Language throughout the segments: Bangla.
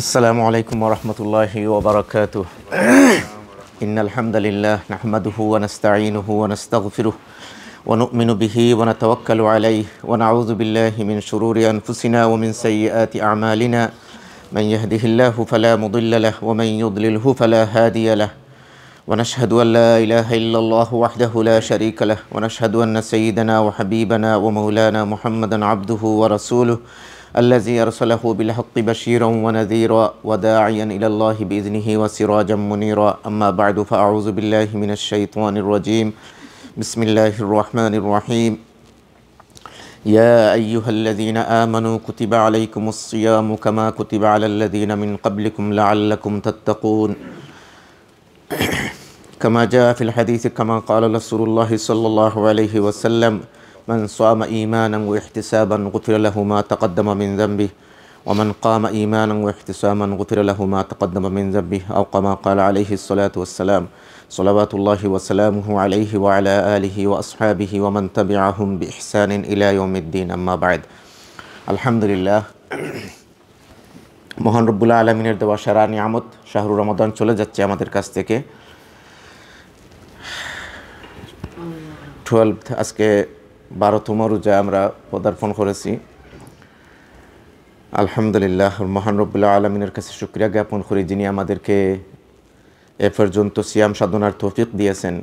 السلام عليكم ورحمة الله وبركاته. إن الحمد لله نحمده ونستعينه ونستغفره ونؤمن به ونتوكل عليه ونعوذ بالله من شرور أنفسنا ومن سيئات أعمالنا. من يهده الله فلا مضل له ومن يضلله فلا هادي له. ونشهد أن لا إله إلا الله وحده لا شريك له ونشهد أن سيدنا وحبيبنا ومولانا محمدا عبده ورسوله الذي أرسله بالحق بشيرا ونذيرا وداعيا إلى الله بإذنه وسراجا منيرا. أما بعد فأعوذ بالله من الشيطان الرجيم. بسم الله الرحمن الرحيم. يا أيها الذين آمنوا كتب عليكم الصيام كما كتب على الذين من قبلكم لعلكم تتقون. كما جاء في الحديث كما قال رسول الله صلى الله عليه وسلم: من صام إيمانا واحتسابا غفر له ما تقدم من ذنبه ومن قام إيمانا واحتسابا غفر له ما تقدم من ذنبه أو كما قال عليه الصلاة والسلام. صلوات الله وسلامه عليه وعلى آله وأصحابه ومن تبعهم بإحسان إلى يوم الدين. أما بعد. الحمد لله. মহান রব্বুল আলামিনের দেওয়া সারা নিয়ামত শাহরুর রমাদান চলে যাচ্ছে আমাদের কাছ থেকে। 12th আজকে 12তম রোজা আমরা পদার্পণ করেছি। আলহামদুলিল্লাহ, মহান রব্বুল আলামিনের কাছে শুকরিয়া জ্ঞাপন করি যিনি আমাদেরকে এ পর্যন্ত সিয়াম সাধনার তৌফিক দিয়েছেন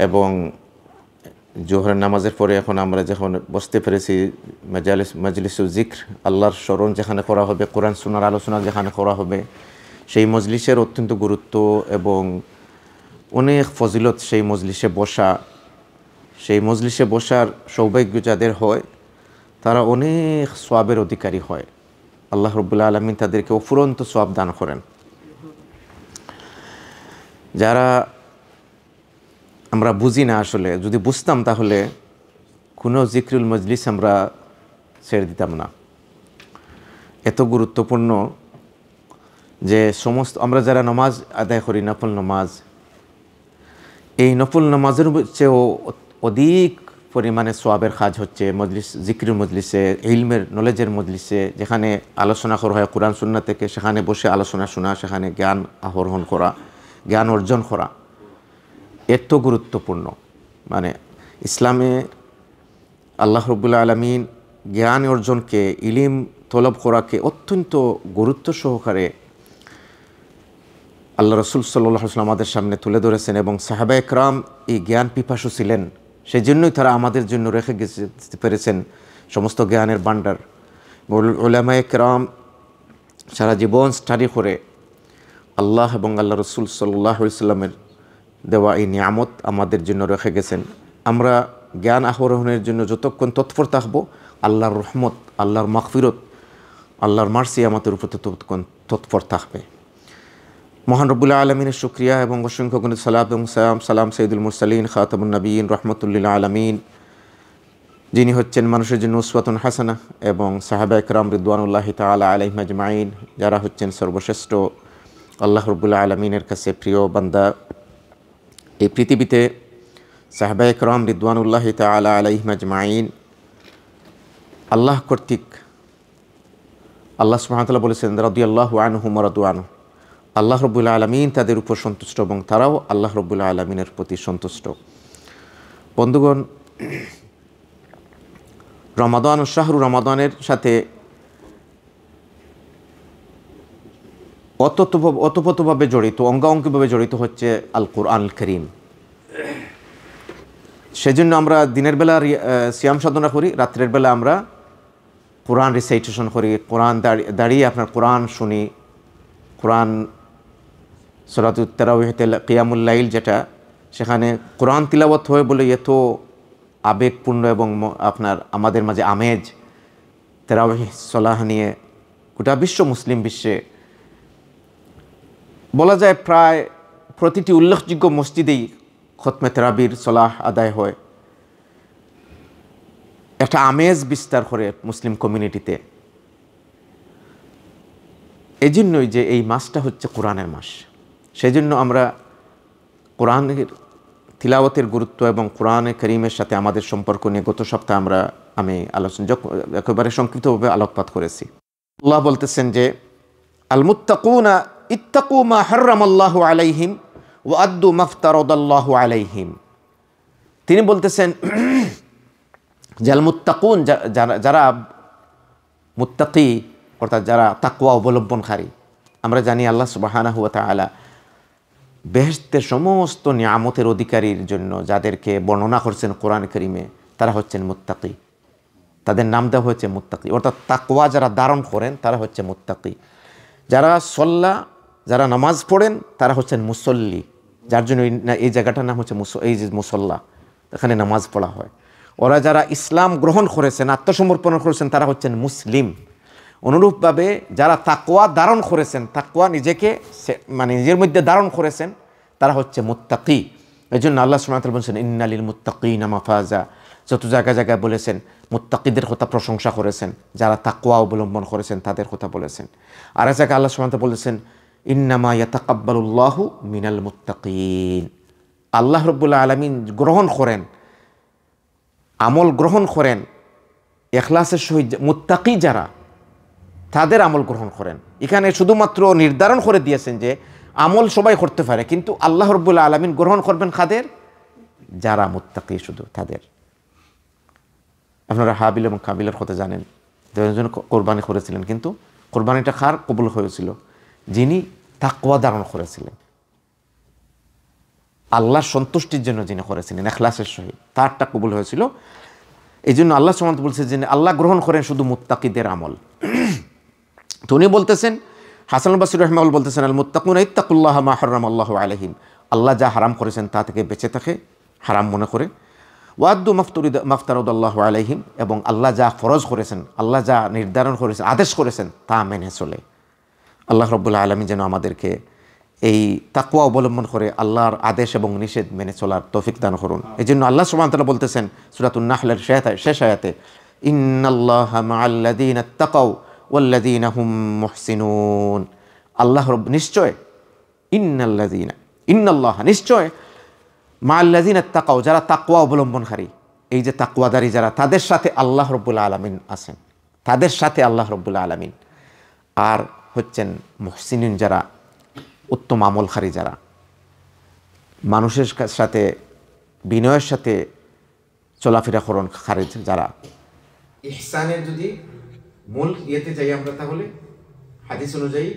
এবং জোহরের নামাজের পরে এখন আমরা যখন বসতে পেরেছি মজলিসুল জিক্র, আল্লাহর স্মরণ যেখানে করা হবে, কোরআন সুন্নাহর আলোচনা যেখানে করা হবে, সেই মজলিসের অত্যন্ত গুরুত্ব এবং অনেক ফজিলত সেই মজলিসে বসা। সেই মজলিসে বসার সৌভাগ্য যাদের হয় তারা অনেক সওয়াবের অধিকারী হয়। আল্লাহ রাব্বুল আলামিন তাদেরকে অফুরন্ত সওয়াব দান করেন। যারা আমরা বুঝি না, আসলে যদি বুঝতাম তাহলে কোনো জিক্রুল মজলিস আমরা ছেড়ে দিতাম না। এত গুরুত্বপূর্ণ যে সমস্ত আমরা যারা নামাজ আদায় করি, নফল নামাজ, এই নফল নামাজের চেয়েও অধিক পরিমাণে সওয়াবের কাজ হচ্ছে মজলিস, জিক্রুল মজলিসে, ইলমের নলেজের মজলিসে, যেখানে আলোচনা করা হয় কোরআন সুন্নাহ থেকে, সেখানে বসে আলোচনা শোনা, সেখানে জ্ঞান আহরণ করা, জ্ঞান অর্জন করা এত গুরুত্বপূর্ণ। মানে ইসলামে আল্লাহ রাব্বুল আলামিন জ্ঞান অর্জনকে, ইলম তলব করাকে অত্যন্ত গুরুত্ব সহকারে আল্লাহ রসুল সাল্লাল্লাহু আলাইহি ওয়াসাল্লাম আমাদের সামনে তুলে ধরেছেন এবং সাহাবায়ে কেরাম এই জ্ঞান পিপাসু ছিলেন। সেই জন্যই তারা আমাদের জন্য রেখে গেতে পেরেছেন সমস্ত জ্ঞানের ভান্ডার। উলামায়ে কেরাম সারা জীবন স্টাডি করে আল্লাহ এবং আল্লাহ রসুল সাল্লাল্লাহু আলাইহি ওয়াসাল্লামের দেওয়া এই নিয়ামত আমাদের জন্য রেখে গেছেন। আমরা জ্ঞান আহরণের জন্য যতক্ষণ তৎপর থাকবো, আল্লাহর রহমত, আল্লাহর মাগফিরত, আল্লাহর মার্সি আমাদের উপর ততক্ষণ তৎপর থাকবে। মহান রব্বুল আলামিনের শুকরিয়া এবং অসংখ্য গুণ সালাত এবং সালাম সাইয়্যিদুল মুরসালিন খাতামুন নবিয়্যিন রাহমাতুল আলামিন, যিনি হচ্ছেন মানুষের জন্য উসওয়াতুন হাসানাহ, এবং সাহাবায়ে কেরাম রিদওয়ানুল্লাহি তাআলা আলাইহিম আজমাইন, যারা হচ্ছেন সর্বশ্রেষ্ঠ আল্লাহ রব্বুল আলামিনের কাছে প্রিয় বান্দা। এই পৃথিবীতে সাহাবায়ে কেরাম রিদওয়ানুল্লাহি তাআলা আলাইহিম আজমাইন আল্লাহ কর্তৃক, আল্লাহ সুবহানাহু ওয়া তাআলা বলেছেন রাদিয়াল্লাহু আনহুম ওয়া রাদু আনহু, আল্লাহ রব্বুল আলামিন তাদের উপর সন্তুষ্ট এবং তারাও আল্লাহ রব্বুল আলামিনের প্রতি সন্তুষ্ট। বন্ধুগণ, রমাদান ও শাহরু রমাদানের সাথে অতপ্রতভাবে জড়িত, অঙ্গাঙ্গিভাবে জড়িত হচ্ছে আল কুরআনুল কারীম। সেজন্য আমরা দিনের বেলা সিয়াম সাধনা করি, রাত্রের বেলা আমরা কোরআন রিসাইটেশন করি, কোরআন দাঁড়িয়ে আপনার কোরআন শুনি। কোরআন সূরাতুত তারাবিহতে কিয়ামুল লাইল, যেটা সেখানে কোরআন তিলাওয়াত হয় বলে এত আবেগপূর্ণ এবং আপনার আমাদের মাঝে আমেজ তারাবিহ সলাহ নিয়ে গোটা বিশ্ব, মুসলিম বিশ্বে বলা যায় প্রায় প্রতিটি উল্লেখযোগ্য মসজিদেই খতমে তারাবির সলাহ আদায় হয়। একটা আমেজ বিস্তার করে মুসলিম কমিউনিটিতে। এই জন্যই যে এই মাসটা হচ্ছে কোরআনের মাস। সেই জন্য আমরা কোরআনের তিলাওয়াতের গুরুত্ব এবং কোরআনে কারীমের সাথে আমাদের সম্পর্ক নিয়ে গত সপ্তাহে আমি আলোচনা একেবারে সংক্ষিপ্তভাবে আলোকপাত করেছি। আল্লাহ বলতেছেন যে আল মুত্তাকুনা ইত্তাকু মা হাররামাল্লাহু আলাইহিম ওয়া আদ্দু মাফতারাদাল্লাহু আলাইহিম। তিনি বলতেছেন যে আল মুত্তাকুন, যারা মুত্তাকি অর্থাৎ যারা তাকওয়া অবলম্বনকারী। আমরা জানি আল্লাহ সুবহানাহু ওয়া তাআলা বেহেশতের সমস্ত নিয়ামতের অধিকারীর জন্য যাদেরকে বর্ণনা করছেন কোরআন কারীমে, তারা হচ্ছেন মুত্তাকি। তাদের নাম দেওয়া হয়েছে মুত্তাকি, অর্থাৎ তাকওয়া যারা ধারণ করেন তারা হচ্ছে মুত্তাকি। যারা সল্লা, যারা নামাজ পড়েন তারা হচ্ছেন মুসল্লি, যার জন্য এই জায়গাটার নাম হচ্ছে এই যে মুসল্লা, এখানে নামাজ পড়া হয়। ওরা যারা ইসলাম গ্রহণ করেছেন, আত্মসমর্পণ করেছেন, তারা হচ্ছেন মুসলিম। অনুরূপভাবে যারা তাকওয়া ধারণ করেছেন, তাকওয়া নিজেকে মানে নিজের মধ্যে ধারণ করেছেন, তারা হচ্ছে মুত্তাকি। এই জন্য আল্লাহ সুবহানাহু ওয়া তাআলা বলেছেন ইন্নালিল মুত্তাকিনা মাফাজা। যত জায়গায় জায়গায় বলেছেন মুত্তাকিদের কথা প্রশংসা করেছেন, যারা তাকওয়া অবলম্বন করেছেন তাদের কথা বলেছেন। আর এক জায়গায় আল্লাহ সুবহানাহু ওয়া তাআলা বলেছেন ইন্নামা ইয়াতাকাব্বালুল্লাহু মিনাল মুত্তাকিন। আল্লাহ রাব্বুল আলামিন গ্রহণ করেন, আমল গ্রহণ করেন ইখলাসের সহিত মুত্তাকি যারা, তাদের আমল গ্রহণ করেন। এখানে শুধুমাত্র নির্ধারণ করে দিয়েছেন যে আমল সবাই করতে পারে, কিন্তু আল্লাহ রাব্বুল আলামিন গ্রহণ করবেন কাদের? যারা মুত্তাকি, শুধু তাদের। আপনারা হাবিল এবং কাবিলের কথা জানেন, দুজন কোরবানি করেছিলেন, কিন্তু কোরবানিটা কার কবুল হয়েছিল? যিনি তাকওয়া ধারণ করেছিলেন, আল্লাহর সন্তুষ্টির জন্য যিনি করেছিলেন ইখলাসের সহিত, তারটা কবুল হয়েছিল। এই জন্য আল্লাহ সুবহানাহু ওয়া তাআলা বলছেন যে আল্লাহ গ্রহণ করেন শুধু মুত্তাকিদের আমল। তো উনি বলতেছেন, হাসান আল বসরি রাহিমাহুল্লাহ বলতেছেন আল মুত্তাকুনা ইত্তাকুল্লাহা মা হাররামাল্লাহু আলাইহিম। আল্লাহ যা হারাম করেছেন তা থেকে বেঁচে থাকে, হারাম মনে করে। ওয়াদ্দু মাফতারাদাল্লাহু আলাইহিম, এবং আল্লাহ যা ফরজ করেছেন, আল্লাহ যা নির্ধারণ করেছেন, আদেশ করেছেন, তা মেনে চলে। আল্লাহ রাব্বুল আলামিন যেন আমাদেরকে এই তাকওয়া অবলম্বন করে আল্লাহর আদেশ এবং নিষেধ মেনে চলার তৌফিক দান করুন। এই জন্য আল্লাহ সুবহানাহু ওয়া তাআলা বলতেছেন সূরাতুন নাহলের শেষ আয়াতে ইন্নাল্লাহা মা'আল্লাযীনা তাকাউ ওয়াল্লাযীনা হুম মুহসিনুন। আল্লাহ নিশ্চয়, ইন্নাল্লাহ নিশ্চয়, মা'আল্লাযীনা তাকাউ যারা তাকওয়া অবলম্বনকারী, এই যে তাকওয়াদারী যারা, তাদের সাথে আল্লাহ রাব্বুল আলামিন আছেন, তাদের সাথে আল্লাহ রাব্বুল আলামিন। আর হচ্ছেন মুহসিনিন যারা, উত্তম আমলকারী যারা, মানুষের সাথে বিনয়ের সাথে চলাফেরা করুন খারিজ যারা। ইহসানের যদি মূল ইয়েতে যাই আমরা, তাহলে হাদিস অনুযায়ী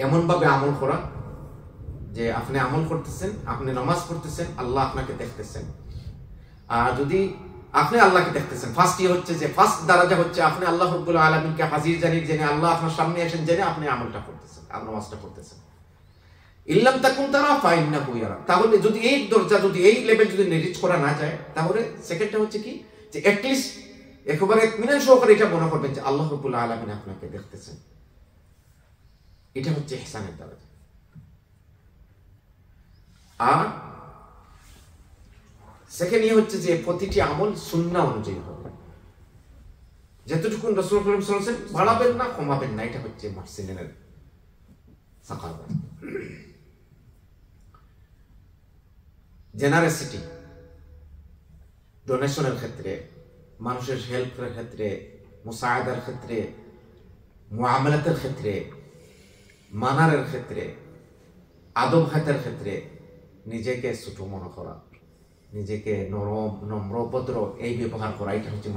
এমনভাবে আমল করা যে আপনি আমল করতেছেন, আপনি নামাজ পড়তেছেন, আল্লাহ আপনাকে দেখতেছেন। আর যদি আপনি আল্লাহকে দেখতেছেন, ফার্স্ট ইয়ে হচ্ছে যে ফার্স্ট দরজা হচ্ছে আপনি আল্লাহ রাব্বুল আলামিনকে হাজির জানিয়ে জেনে, আল্লাহ আপনার সামনে এসেন জেনে আপনি আমলটা করতেছেন, আপনি নামাজটা করতেছেন। ইল্লাম তাকুন তারা ফাইন্নাহু ইয়ারা। তাহলে যদি এই দরজা, যদি এই লেভেল যদি রিচ করা না যায়, তাহলে সেকেন্ডটা হচ্ছে কি, যে অ্যাটলিস্ট একেবারে ইতমিনান সহকারে এটা মনে করবেন যে আল্লাহ রাব্বুল আলামিন আপনাকে দেখতেছেন। এটা হচ্ছে ইহসানের দরজা। আর সেকেন্ড ইয়ে হচ্ছে যে প্রতিটি আমল সুন্নাহ অনুযায়ী হবে, যতটুকু রাসূল সাল্লাল্লাহু আলাইহি ওয়াসাল্লাম বাড়াবেন না, কমাবেন না। এটা হচ্ছে মুহসিনের সাকাওয়াত। জেনারেসিটি, ডোনেশনের ক্ষেত্রে, মানুষের হেল্পের ক্ষেত্রে, মুসাআদার ক্ষেত্রে, মুআমালাতের ক্ষেত্রে, মানারের ক্ষেত্রে, আদব হাতের ক্ষেত্রে নিজেকে ছোট মনে করা, নিজেকে নরম, নম্র, ভদ্র এই ব্যবহার করা, এটা হচ্ছে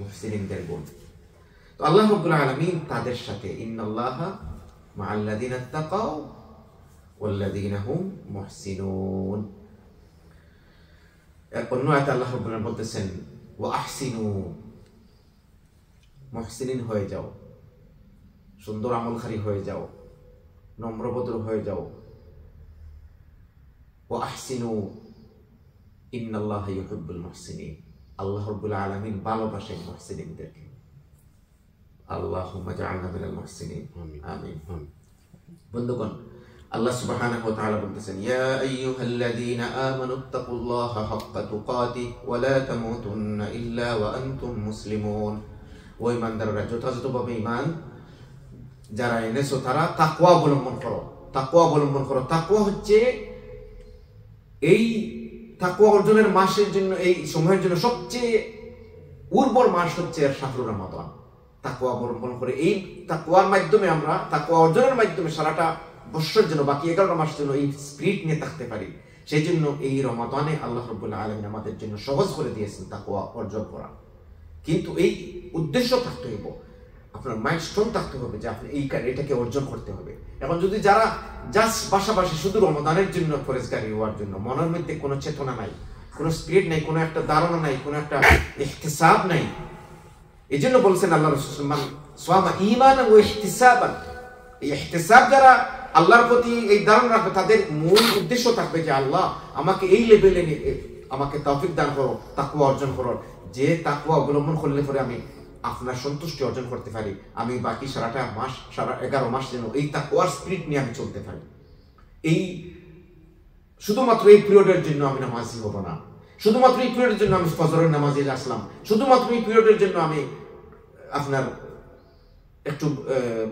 মুহসিনদের গুণ। তো আল্লাহ রাব্বুল আলামিন তাদের সাথে ইন্নাল্লাহা মা'আল্লাযীনা তাকাউ ওয়াল্লাযীনা হুম মুহসিনুন। অন্য আয়াতে আল্লাহ রাব্বুল আলামিন বলতেছেন ওয়া আহসিনু, মুহসিনিন হয়ে যাও, সুন্দর আমলকারী হয়ে যাও, নম্রভদ্র হয়ে যাও। ওয়া আহসিনু ইন্নাল্লাহা ইউহিব্বুল মুহসিনিন। আল্লাহ রাব্বুল আলামিন ভালোবাসেন মুহসিনদেরকে। আল্লাহুম্মা জাআলনা মিনাল মুহসিনিন, আমিন। বন্ধুগণ, আল্লাহ সুবহানাহু ওয়া তাআলা বলতেছেন ইয়া আইয়ুহাল্লাযীনা আমানুত্তাকুল্লাহা হাক্কা তুকাতিহি ওয়া লা তামুতুন্না ইল্লা ওয়া আনতুম মুসলিমুন। ওই ইমানদাররা যথাযথভাবে ঈমান যারা এনেছো তারা তাকওয়া অবলম্বন করো, তাকওয়া অবলম্বন করো। তাকওয়া হচ্ছে এই তাকওয়া অর্জনের মাসের জন্য, এই সময়ের জন্য সবচেয়ে উর্বর মাস হচ্ছে শাহরুর রমাদান। তাকওয়া অবলম্বন করে। এই তাকওয়ার মাধ্যমে আমরা তাকওয়া অর্জনের মাধ্যমে সারাটা বছরের জন্য, বাকি 11 মাসের জন্য এই স্পিরিট নিয়ে থাকতে পারি। সেই জন্য এই রমাদানে আল্লাহ রাব্বুল আলামিন আমাদের জন্য সহজ করে দিয়েছেন তাকওয়া অর্জন করা। কিন্তু এই উদ্দেশ্য থাকতে হবে, আপনার মাইলস্টোন থাকতে হবে যে আপনি এটাকে অর্জন করতে হবে। এখন যদি যারা জাস্ট পাশাপাশি শুধু রমাদানের জন্য ফরেজগারি হওয়ার জন্য, মনের মধ্যে কোনো চেতনা নাই, কোনো স্পিরিট নাই, কোনো একটা ধারণা নাই, কোনো একটা ইহতিসাব নাই, এই জন্য বলছেন আল্লাহ রাসূল মান সামা ঈমানান ওয়া ইহতিসাবান। এই ইহতিসাব যারা আল্লাহর প্রতি এই ধারণা রাখবে, তাদের মূল উদ্দেশ্য থাকবে যে আল্লাহ আমাকে এই লেভেলে আমাকে তৌফিক দান করো, তাকওয়া অর্জন করো, যে তাকওয়া অবলম্বন করলে পরে আমি আপনার সন্তুষ্টি অর্জন করতে পারি, আমি বাকি সারাটা মাস, সারা 11 মাস যেন এই তাকওয়ার স্পিরিট নিয়ে আমি চলতে পারি। এই শুধুমাত্র এই পিরিয়ডের জন্য আমি নামাজি হব না, শুধুমাত্র এই পিরিয়ডের জন্য আমি ফজরের নামাজে আসলাম, শুধুমাত্র এই পিরিয়ডের জন্য আমি আপনার একটু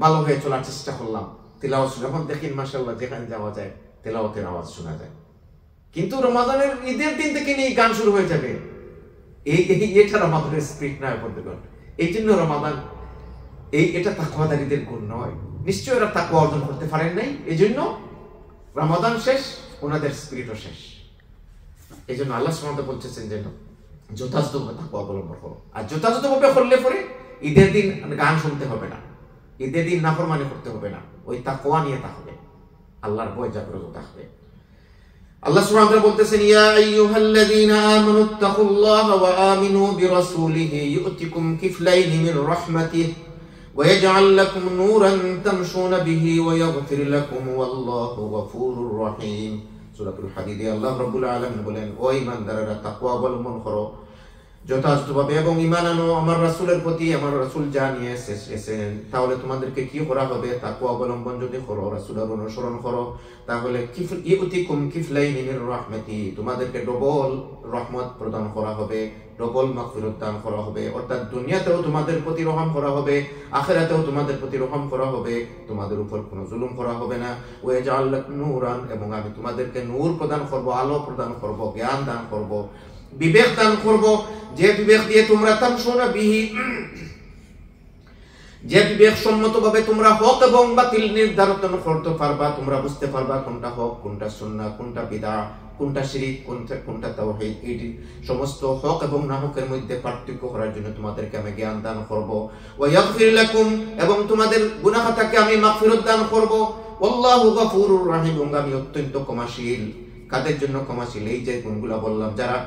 ভালো হয়ে চলার চেষ্টা করলাম, তেলাওয়াত শুনে। এখন দেখেন মাশাআল্লাহ যেখানে যাওয়া যায় তেলাওয়াতের আওয়াজ শোনা যায়। কিন্তু রমাদানের ঈদের দিন থেকে নিয়ে গান শুরু হয়ে যাবে, এটা রমাদানের স্পিরিট নয় বন্ধুগণ। এই জন্য রমাদান এটা তাকওয়াদারীদের গুণ নয়, নিশ্চয়ই ওরা তাকওয়া অর্জন করতে পারেন নাই, এই জন্য রমাদান শেষ, ওনাদের স্পিরিটও শেষ। এই জন্য আল্লাহ সুবহানাহু ওয়া তাআলা বলতেছেন যেন যথাযথভাবে তাকওয়া অবলম্বন করো। আর যথাযথভাবে করলে পরে ঈদের দিন গান শুনতে হবে না, ঈদের দিন নাফরমানি করতে হবে না, ওই তাকওয়া নিয়ে থাকবে, আল্লাহর ভয় জাগ্রত থাকবে। আল্লাহ সুবহানাহু ওয়া তাআলা বলতেছেন ইয়া আইয়ুহাল্লাযীনা আমানুত্তাকুল্লাহা ওয়া আমিনু বিরাসূলিহি ইউতিকুম কিফলাইনি মির রাহমাতিহি ওয়া ইয়াজআল লাকুম নূরান তামশুনা বিহি ওয়া ইয়াগফির লাকুম ওয়াল্লাহু গফুরুর রহিম। সূরাতুল হাদীদে আল্লাহ রাব্বুল আলামিন বলেন, ও ঈমানদাররা তাকওয়া অবলম্বন করো যথাযথভাবে এবং ঈমান আনো আমার রাসূলের প্রতি, আমার রাসূল যা নিয়ে এসেছেন। তাহলে তোমাদেরকে কি করা হবে? তাকওয়া অবলম্বন যদি করো, রাসূলের অনুসরণ করো, তাহলে ইউতিকুম কিফলাইনি মির রাহমাতি, তোমাদেরকে ডবল রহমত প্রদান করা হবে, ডবল মাগফিরাত দান করা হবে। অর্থাৎ দুনিয়াতেও তোমাদের প্রতি রহম করা হবে, আখিরাতেও তোমাদের প্রতি রহম করা হবে, তোমাদের উপর কোনো জুলুম করা হবে না। ওয়া ইয়াজআল লাকুম নূরান, এবং আমি তোমাদেরকে নূর প্রদান করব, আলো প্রদান করব, জ্ঞান দান করব, বিবেক দান করব, যে বিবেক দিয়ে তোমরা তামশুনা বিহি, যে বিবেক সম্মতভাবে তোমরা হক এবং বাতিল নির্ধারণ করতে পারবা, তোমরা বুঝতে পারবা কোনটা হক, কোনটা সুন্নাহ, কোনটা বিদআহ, কোনটা শিরক, কোনটা তাওহীদ। এই সমস্ত হক এবং না হকের মধ্যে পার্থক্য করার জন্য তোমাদেরকে আমি জ্ঞান দান করব। ওয়া ইয়াগফির লাকুম, এবং তোমাদের গুনাহ খাতাকে আমি মাগফিরাত দান করব। আল্লাহু গফুরুর রহিম, এবং আমি অত্যন্ত ক্ষমাশীল। কাদের জন্য ক্ষমাশীল? এই যে গুণগুলো বললাম, যারা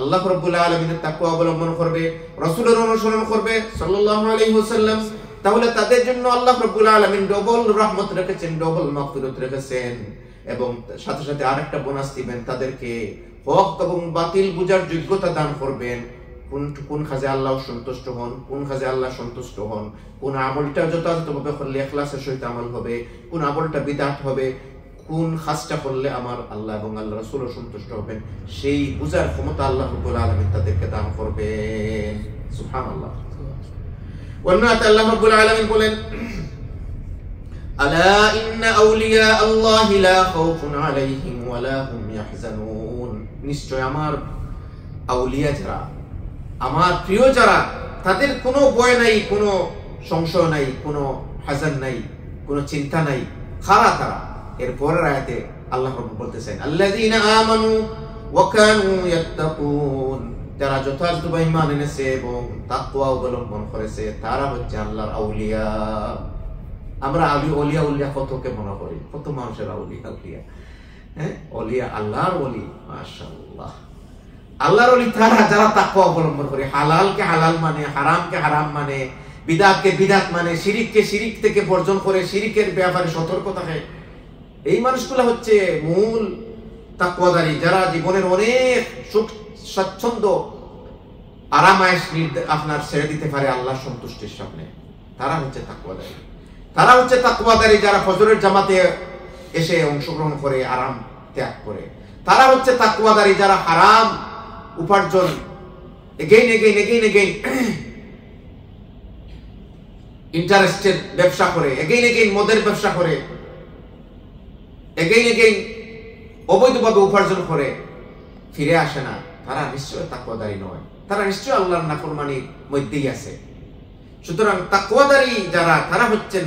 আল্লাহ রাব্বুল আলামিনের তাকওয়া অবলম্বন করবে, রাসূলের অনুসরণ করবে সাল্লাল্লাহু আলাইহি ওয়াসাল্লাম, তাহলে তাদের জন্য আল্লাহ রাব্বুল আলামিন ডবল রহমত রেখেছেন, ডবল মাগফিরাত রেখেছেন, এবং সাথে সাথে আরেকটা বোনাস দিবেন, তাদেরকে হক এবং বাতিল বুঝার যোগ্যতা দান করবেন। কোন কাজে আল্লাহ সন্তুষ্ট হন, কোন কাজে আল্লাহ সন্তুষ্ট হন, কোন আমলটা যথাযথভাবে করলে ইখলাসের সহিত আমল হবে, কোন আমলটা বিদআত হবে, কোন কাজটা করলে আমার আল্লাহ এবং আল্লাহ রাসূল সন্তুষ্ট হবেন, সেই বুঝার ক্ষমতা আল্লাহ রাব্বুল আলামিন তাদেরকে দান করবেন। সুবহানাল্লাহ। ওয়ান্নাত আল্লাহ রাব্বুল আলামিন বলেন, আলা ইন্না আউলিয়া আল্লাহি লা খাউফুন আলাইহিম ওয়া লা হুম ইয়াহজানুন, নিশ্চয় আমার আউলিয়া যারা, আমার প্রিয় যারা, তাদের কোনো ভয় নাই, কোনো সংশয় নাই, কোনো হাজান নাই, কোনো চিন্তা নাই। খারা তারা। এর পরের আয়াতে আল্লাহ রাব্বুল বলতেছেন আল্লাযীনা আমানু ওয়া কানু ইয়াত্তাকুন, যারা যথাযথভাবে ঈমান এনেছে এবং তাকওয়া অবলম্বন করেছে, তারা হচ্ছে আল্লাহর আউলিয়া। আমরা আউলিয়া কতকে মনে করি, কত মানুষের আউলিয়া, হ্যাঁ, আউলিয়া আল্লাহর ওলি, মাশাআল্লাহ। আল্লাহর ওলি তারা যারা তাকওয়া অবলম্বন করে, হালালকে হালাল মানে, হারামকে হারাম মানে, বিদআতকে বিদআত মানে, শিরিককে শিরিক থেকে বর্জন করে, শিরিকের ব্যাপারে সতর্ক থাকে। এই মানুষগুলো হচ্ছে মূল তাকওয়াদারী, যারা জীবনের অনেক সুখ স্বাচ্ছন্দ্য আরামায়েশ আপনার ছেড়ে দিতে পারে আল্লাহর সন্তুষ্টির সামনে। তারা হচ্ছে তাকওয়াদারী। তারা হচ্ছে তাকওয়াদারী যারা ফজরের জামাতে এসে অংশগ্রহণ করে, আরাম ত্যাগ করে। তারা হচ্ছে তাকওয়াদারী যারা হারাম উপার্জন এগেইন ইন্টারেস্টের ব্যবসা করে, এগেইন মদের ব্যবসা করে, এগেইন অবৈধভাবে উপার্জন করে, ফিরে আসে না। তারা নিশ্চয় তাকওয়াদারী নয়, তারা নিশ্চয় আল্লাহর নাফরমানির মধ্যেই আছে। সুতরাং তাকওয়াদারী যারা, তারা হচ্ছেন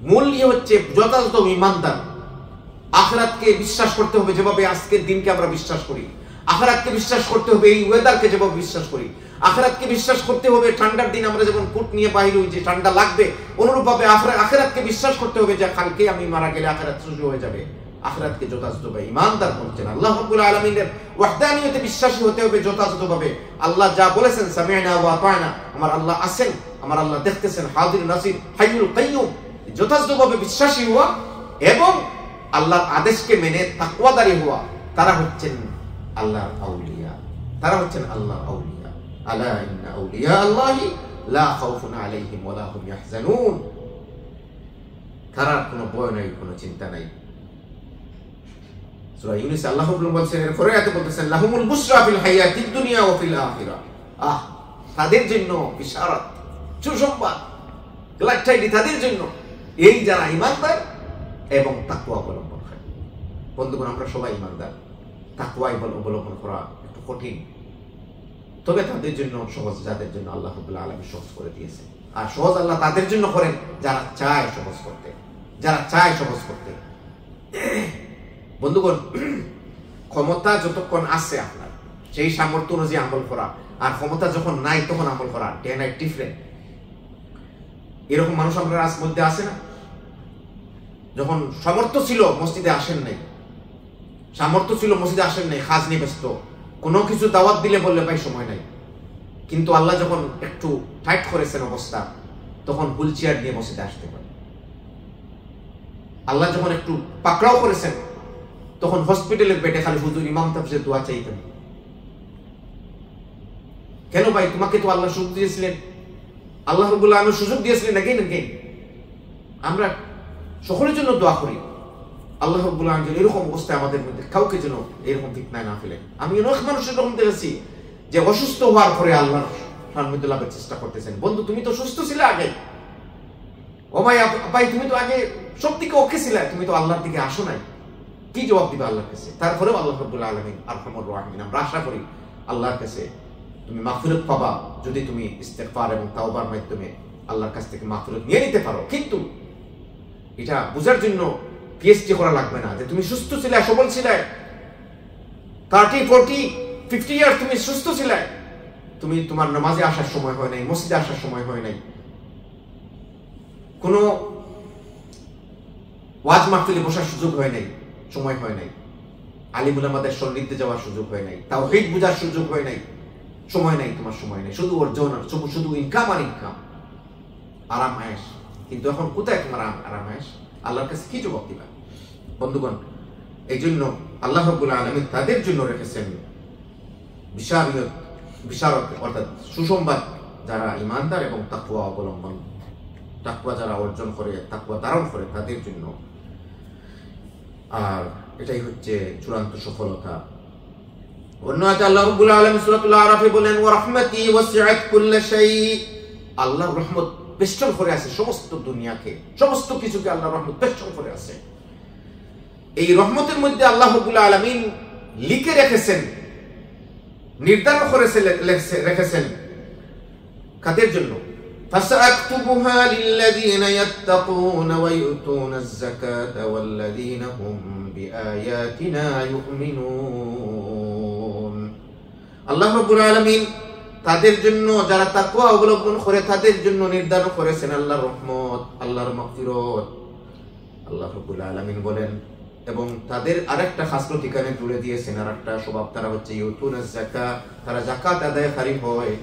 মূল হচ্ছে যথাযথ ঈমানদার। আখিরাতকে বিশ্বাস করতে হবে যেভাবে আজকের দিনকে আমরা বিশ্বাস করি, আখিরাতকে বিশ্বাস করতে হবে এই ওয়েদারকে যেভাবে বিশ্বাস করি, আখিরাতকে বিশ্বাস করতে হবে ঠান্ডার দিন আমরা যেমন কোট নিয়ে বাইরে হই যে ঠান্ডা লাগবে, অনুরূপভাবে আখিরাতকে বিশ্বাস করতে হবে যে কালকে আমি মারা গেলে আখিরাত শুরু হয়ে যাবে। আখিরাতকে যথাযথভাবে ঈমানদার বলছেন। আল্লাহ রাব্বুল আলামিনের ওয়াহদানিয়তে বিশ্বাসী হতে হবে যথাযথভাবে। আল্লাহ যা বলেছেন সামি'না ওয়া আতা'না, আমার আল্লাহ আছেন, আমার আল্লাহ দেখতেছেন, হাজির নাসির, হাইয়ুল কাইয়ুম, যথাযথভাবে বিশ্বাসী হওয়া এবং আল্লাহর আদেশকে মেনে তাকওয়াদারী হওয়া, তারা হচ্ছেন আল্লাহর আউলিয়া, তারা হচ্ছেন আল্লাহর আউলিয়া। আলা ইন্না আউলিয়া আল্লাহি লা খাউফুন আলাইহিম ওয়া লা হুম ইয়াহজানুন, তারা কোনো ভয় নাই, কোনো চিন্তা নাই। সূরা ইউনূস আল্লাহ বলছেন, এরপরে আয়াতে বলতেছেন লাহুমুল বুশরা ফিল হায়াতিদ দুনিয়া ওয়া ফিল আখিরা, তাদের জন্য বিশারাত, সুসংবাদ, গ্ল্যাড টাইডি তাদের জন্য, এই যারা ঈমানদার এবং তাকওয়া অবলম্বন করে। বন্ধুগণ, আমরা সবাই ঈমানদার, তাকওয়া অবলম্বন করা একটু কঠিন, তবে তাদের জন্য সহজ, যাদের জন্য আল্লাহ রাব্বুল আলামিন সহজ করে দিয়েছে। আর সহজ আল্লাহ তাদের জন্য করেন যারা চায় সহজ করতে, যারা চায় সহজ করতে। বন্ধুগণ, ক্ষমতা যতক্ষণ আছে আপনার, সেই সামর্থ্য অনুযায়ী আমল করা, আর ক্ষমতা যখন নাই তখন আমল করা, ডে নাইট ডিফারেন্ট। এরকম মানুষ আমরা আজ মধ্যে আছে না? যখন সামর্থ্য ছিল মসজিদে আসেন নাই, সামর্থ্য ছিল মসজিদে আসেন নাই, কাজ নিয়ে ব্যস্ত, কোনো কিছু দাওয়াত দিলে বললে ভাই সময় নাই। কিন্তু আল্লাহ যখন একটু টাইট করেছেন অবস্থা, তখন হুইল চেয়ার নিয়ে মসজিদে আসতে পারে। আল্লাহ যখন একটু পাকড়াও করেছেন, তখন হসপিটালের বেডে খালি হুজুর ইমাম তাফসীর দোয়া চাইতেন। কেন ভাই? তোমাকে তো আল্লাহ সুযোগ দিয়েছিলেন, আল্লাহ রাব্বুল আলামিন সুযোগ দিয়েছিলেন again and again। আমরা সকলের জন্য দোয়া করি, আল্লাহ রাব্বুল আলামিন এরকম অবস্থায় আমাদের মধ্যে কাউকে যেন এরকম ফিতনায় না ফেলেন। আমি অনেক মানুষের রকম দেখেছি যে অসুস্থ হওয়ার পরে আল্লাহর সান্নিধ্য লাভের চেষ্টা করতেছেন। বন্ধু, তুমি তো সুস্থ ছিলে আগে, ও ভাই তুমি তো আগে সব দিকে ওকে ছিলে, তুমি তো আল্লাহর দিকে আসো নাই, কি জবাব দিবে আল্লাহর কাছে? তারপরেও আল্লাহ রাব্বুল আলামিন আরহামুর রাহিমিন, আমরা আশা করি আল্লাহর কাছে তুমি মাগফিরাত পাবা যদি তুমি ইস্তেগফার এবং তাওবার মাধ্যমে আল্লাহর কাছ থেকে মাগফিরাত নিয়ে নিতে পারো। কিন্তু এটা বোঝার জন্য পিএইচডি করা লাগবে না যে তুমি সুস্থ ছিলে, সবল ছিলে, 30, 40, 50 ইয়ার্স তুমি সুস্থ ছিলে, তুমি তোমার নামাজে আসার সময় হয় নাই, মসজিদে আসার সময় হয় নাই, কোনো ওয়াজ মাহফিলে বসার সুযোগ হয় নাই, সময় হয় নাই, আলিম উলামাদের সান্নিধ্যে যাওয়ার সুযোগ হয় নাই, তাওহীদ বুঝার সুযোগ হয় নাই, সময় নাই, তোমার সময় নাই, শুধু অর্জন, শুধু ইনকাম আর ইনকাম, আরাম আয়েশ। কিন্তু এখন কোথায় তোমার আরাম আয়েশ? আল্লাহর কাছে কি জবাব দিবা? বন্ধুগণ, এই জন্য আল্লাহ রাব্বুল আলামিন তাদের জন্য রেখেছেন বিশারত, অর্থাৎ সুসংবাদ, যারা ঈমানদার এবং তাকওয়া অবলম্বন, তাকওয়া যারা অর্জন করে, তাকওয়া ধারণ করে, তাদের জন্য। আর এটাই হচ্ছে চূড়ান্ত সফলতা। অন্য আয়াতে আল্লাহ রাব্বুল আলামিন সূরাতুল আরাফে বলেন, ওয়া রাহমাতি ওয়াসিআত কুল্লা শাই, আল্লাহর রহমত বেষ্টন করে আছে সমস্ত দুনিয়াকে, সমস্ত কিছুকে আল্লাহর রহমত বেষ্টন করে আছে। এই রহমতের মধ্যে আল্লাহ রাব্বুল আলামিন লিখে রেখেছেন, নির্ধারণ করেছেন, রেখেছেন কাদের জন্য? فسأكتبها للذين يتقون ويؤتون الزكاة والذين هم بآياتنا يؤمنون। আল্লাহ রাব্বুল আলামিন তাদের জন্য, যারা তাকওয়া অবলম্বন করে, তাদের জন্য নির্ধারণ করেছেন আল্লাহর রহমত, আল্লাহর মাগফিরাত। আল্লাহ রাব্বুল আলামিন বলেন, এবং তাদের আরেকটা খাসলত এখানে জুড়ে দিয়েছেন, আরেকটা স্বভাব, তারা হচ্ছে ইউতুনাজ যাকাত, তারা যাকাত আদায়কারী হয়।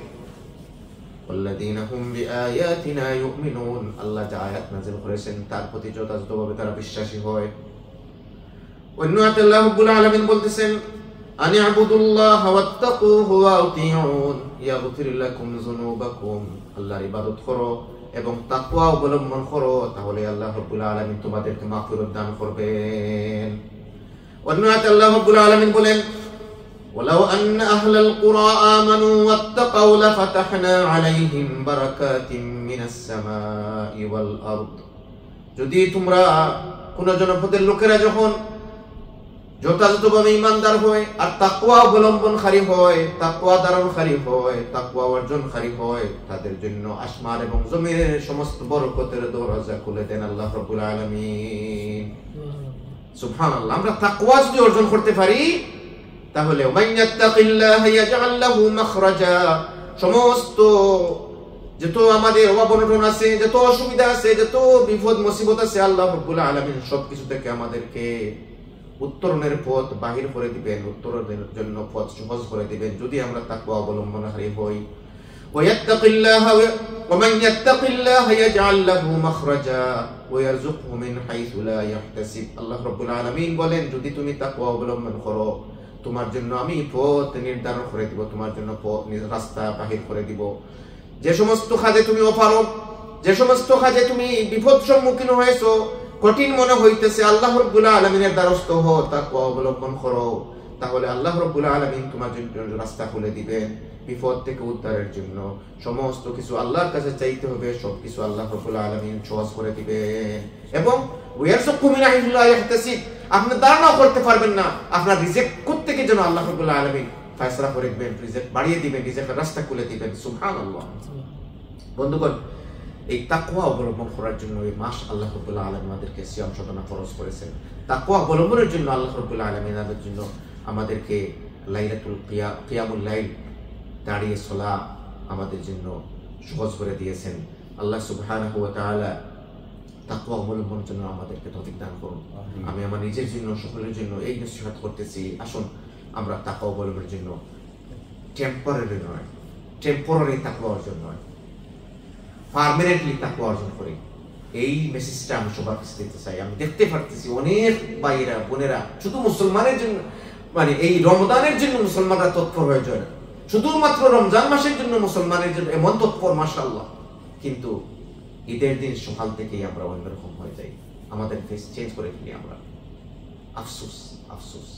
ওয়াল্লাযীনা হুম বিআয়াতিনা ইউমিনুন, আল্লাহ যে আয়াত নাযিল করেছেন তার প্রতি যথাযথভাবে তারা বিশ্বাসী হয়। অন্য আয়াতে আল্লাহ রাব্বুল আলামিন বলতেছেন, আন ইবুদুল্লাহ ওয়াত্তাকুহু ওয়া আতিউন ইয়াগফির লাকুম যুনুবাকুম, আল্লাহর ইবাদত করো এবং তাকওয়া অবলম্বন করো, তাহলে আল্লাহ রাব্বুল আলামিন তোমাদেরকে মাগফিরাত দান করবেন। অন্য আয়াতে আল্লাহ রাব্বুল আলামিন বলেন, ওয়ালাউ আন্না আহলাল কুরা আমানু ওয়াত্তাকাউ লাফাতাহনা আলাইহিম বারাকাতিম মিনাস সামাই ওয়াল আরদ, যদি তোমরা কোন জনপদের লোকেরা যখন যথাযথভাবে ঈমানদার হয় আর তাকওয়া অবলম্বনকারী হয়, তাকওয়া ধারণকারী হয়, তাকওয়া অর্জনকারী হয়, তাদের জন্য আসমান এবং জমিনের সমস্ত বরকতের দরজা খুলে দেন আল্লাহ রাব্বুল আলামিন। সুবহানাল্লাহ। আমরা তাকওয়া যদি অর্জন করতে পারি তাহলে মান ইয়াত্তাকিল্লাহ ইয়াজআল লাহু মাখরাজা, সমস্ত যত আমাদের অভাব অনটন আছে, যত অসুবিধা আছে, যত বিপদ মুসিবত আছে, আল্লাহ রাব্বুল আলামিন সবকিছু থেকে আমাদেরকে উত্তরণের পথ বাহির করে দিবেন, উত্তরণের জন্য পথ সহজ করে দিবেন যদি আমরা তাকওয়া অবলম্বনকারী হই। ওয়ায়াত্তাকিল্লাহ ওয়া মান ইয়াত্তাকিল্লাহ ইয়াজআল লাহু মাখরাজা ওয়া ইয়ারযুকহু মিন হাইসু লা ইয়াহতাসিব। আল্লাহ রাব্বুল আলামিন বলেন, যদি তুমি তাকওয়া অবলম্বন করো তোমার জন্য আমি পথ নির্ধারণ করে দিব, তোমার জন্য পথ রাস্তা বাহির করে দিব। যে সমস্ত কাজে তুমি অপারগ, যে সমস্ত কাজে তুমি বিপদ সম্মুখীন হয়েছো, কঠিন মনে হইতেছে, আল্লাহ রাব্বুল আলামিনের দ্বারস্থ হও, তাকওয়া অবলম্বন করো, তাহলে আল্লাহ রাব্বুল আলামিন তোমার জন্য রাস্তা খুলে দিবেন বিপদ থেকে উদ্ধারের জন্য। সমস্ত কিছু আল্লাহর কাছে চাইতে হবে, সবকিছু আল্লাহ রাব্বুল আলামিন সহজ করে দিবেন। এবং ওয়ারযুকহু মিন হাইসু লা ইয়াহতাসিব, আপনি ধারণা করতে পারবেন না আপনার রিজিক কোথা থেকে যেন আল্লাহ রাব্বুল আলামিন ফয়সালা করে দিবেন, রিজিক বাড়িয়ে দিবেন, রিজিকের রাস্তা খুলে দিবেন। সুবহানাল্লাহ। বন্ধুগণ, এই তাকওয়া অবলম্বন করার জন্য এই মাস আল্লাহ রাব্বুল আলামিন আমাদেরকে সিয়াম সাধনা ফরজ করেছেন। তাকওয়া অবলম্বনের জন্য আল্লাহ রাব্বুল আলামিন আমাদেরকে লাইলাতুল কিয়ামুল লাইল দাঁড়িয়ে সলা আমাদের জন্য সহজ করে দিয়েছেন। আল্লাহ সুবহানাহু ওয়া তাআলা তাকওয়া অবলম্বনের জন্য আমাদেরকে তৌফিক দান করুন। আমি আমার নিজের জন্য, সকলের জন্য এই নসিহত করতেছি, আসুন আমরা তাকওয়া অবলম্বনের জন্য টেম্পোরারি তাকওয়া অর্জন নয়, পার্মানেন্টলি তাকওয়া অর্জন করি। এই মেসেজটা আমি সবার কাছে দিতে চাই। আমি দেখতে পারতেছি অনেক ভাইয়েরা বোনেরা শুধু মুসলমানের জন্য, মানে এই রমজানের জন্য মুসলমানরা তৎপর হয়ে যায়, শুধুমাত্র রমজান মাসের জন্য মুসলমানের জন্য এমন তৎপর, মাশাআল্লাহ, কিন্তু ঈদের দিন সকাল থেকেই আমরা অন্যরকম হয়ে যাই, আমাদের ফেস চেঞ্জ করে ফেলি আমরা। আফসোস, আফসোস।